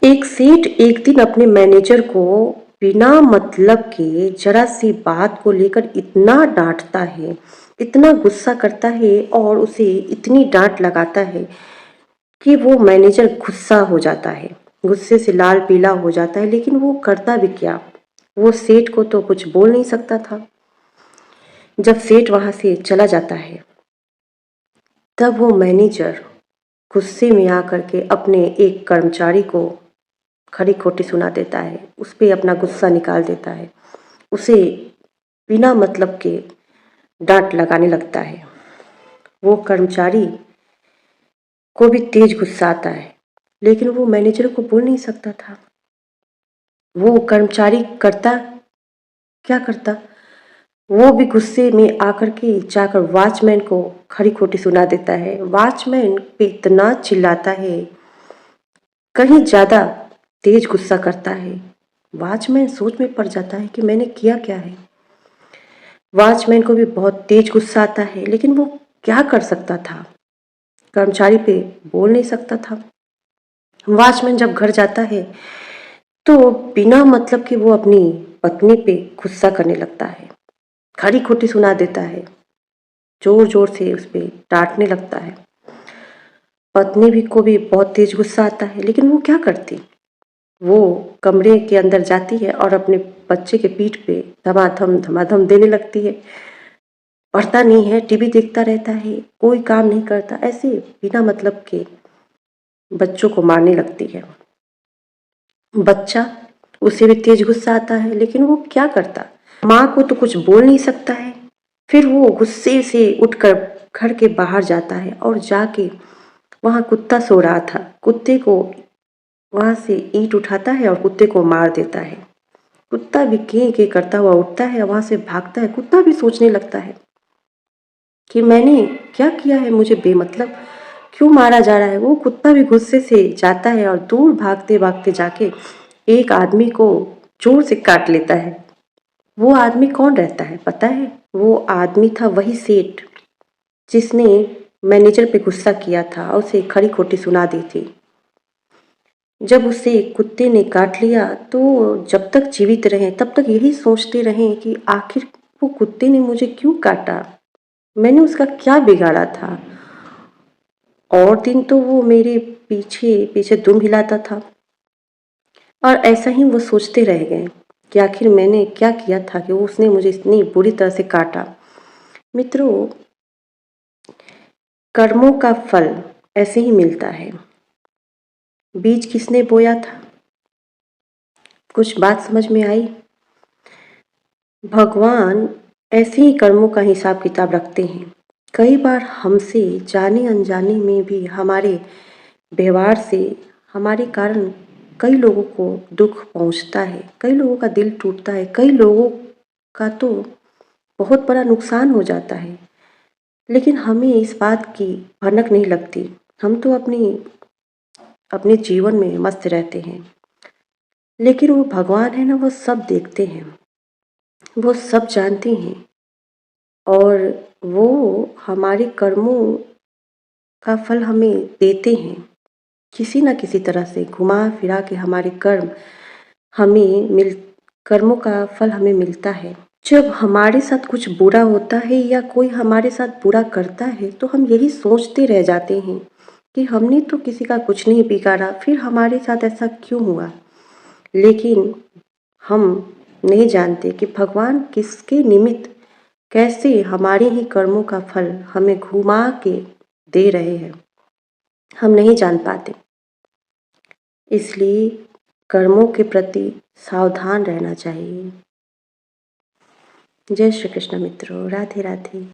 एक सेठ एक दिन अपने मैनेजर को बिना मतलब के जरा सी बात को लेकर इतना डांटता है, इतना गुस्सा करता है और उसे इतनी डांट लगाता है कि वो मैनेजर गुस्सा हो जाता है, गुस्से से लाल पीला हो जाता है। लेकिन वो करता भी क्या, वो सेठ को तो कुछ बोल नहीं सकता था। जब सेठ वहां से चला जाता है तब वो मैनेजर गुस्से में आकर के अपने एक कर्मचारी को खरी खोटी सुना देता है, उस पे अपना गुस्सा निकाल देता है, उसे बिना मतलब के डांट लगाने लगता है। वो कर्मचारी को भी तेज गुस्सा आता है, लेकिन वो मैनेजर को बोल नहीं सकता था। वो कर्मचारी करता क्या करता, वो भी गुस्से में आकर के जाकर वॉचमैन को खरी खोटी सुना देता है। वॉचमैन पे इतना चिल्लाता है, कहीं ज्यादा तेज गुस्सा करता है। वॉचमैन सोच में पड़ जाता है कि मैंने किया क्या है। वॉचमैन को भी बहुत तेज गुस्सा आता है, लेकिन वो क्या कर सकता था, कर्मचारी पे बोल नहीं सकता था। वॉचमैन जब घर जाता है तो बिना मतलब के वो अपनी पत्नी पे गुस्सा करने लगता है, खरी खोटी सुना देता है, जोर जोर से उस पर डांटने लगता है। पत्नी भी को भी बहुत तेज गुस्सा आता है, लेकिन वो क्या करती, वो कमरे के अंदर जाती है और अपने बच्चे के पीठ पे धमाधम धमाधम देने लगती है। पढ़ता नहीं है, टीवी देखता रहता है, कोई काम नहीं करता, ऐसे बिना मतलब के बच्चों को मारने लगती है। बच्चा, उसे भी तेज गुस्सा आता है, लेकिन वो क्या करता, माँ को तो कुछ बोल नहीं सकता है। फिर वो गुस्से से उठकर घर के बाहर जाता है और जाके वहाँ कुत्ता सो रहा था, कुत्ते को वहाँ से ईंट उठाता है और कुत्ते को मार देता है। कुत्ता भी के करता हुआ उठता है, वहाँ से भागता है। कुत्ता भी सोचने लगता है कि मैंने क्या किया है, मुझे बेमतलब क्यों मारा जा रहा है। वो कुत्ता भी गुस्से से जाता है और दूर भागते भागते जाके एक आदमी को जोर से काट लेता है। वो आदमी कौन रहता है पता है, वो आदमी था वही सेठ जिसने मैनेजर पे गुस्सा किया था और उसे खरी खोटी सुना दी थी। जब उसे कुत्ते ने काट लिया तो जब तक जीवित रहे तब तक यही सोचते रहे कि आखिर वो कुत्ते ने मुझे क्यों काटा, मैंने उसका क्या बिगाड़ा था। और दिन तो वो मेरे पीछे पीछे दुम हिलाता था और ऐसा ही वो सोचते रह गए कि आखिर मैंने क्या किया था कि उसने मुझे इतनी बुरी तरह से काटा। मित्रों, कर्मों का फल ऐसे ही मिलता है। बीज किसने बोया था, कुछ बात समझ में आई। भगवान ऐसे ही कर्मों का हिसाब किताब रखते हैं। कई बार हमसे जाने अनजाने में भी हमारे व्यवहार से हमारे कारण कई लोगों को दुख पहुंचता है, कई लोगों का दिल टूटता है, कई लोगों का तो बहुत बड़ा नुकसान हो जाता है। लेकिन हमें इस बात की भनक नहीं लगती, हम तो अपने जीवन में मस्त रहते हैं। लेकिन वो भगवान है ना, वो सब देखते हैं, वो सब जानते हैं और वो हमारे कर्मों का फल हमें देते हैं। किसी न किसी तरह से घुमा फिरा के हमारे हमें मिल कर्मों का फल हमें मिलता है। जब हमारे साथ कुछ बुरा होता है या कोई हमारे साथ बुरा करता है तो हम यही सोचते रह जाते हैं कि हमने तो किसी का कुछ नहीं बिगाड़ा, फिर हमारे साथ ऐसा क्यों हुआ। लेकिन हम नहीं जानते कि भगवान किसके निमित्त कैसे हमारे ही कर्मों का फल हमें घुमा के दे रहे हैं, हम नहीं जान पाते। इसलिए कर्मों के प्रति सावधान रहना चाहिए। जय श्री कृष्ण मित्रों, राधे राधे।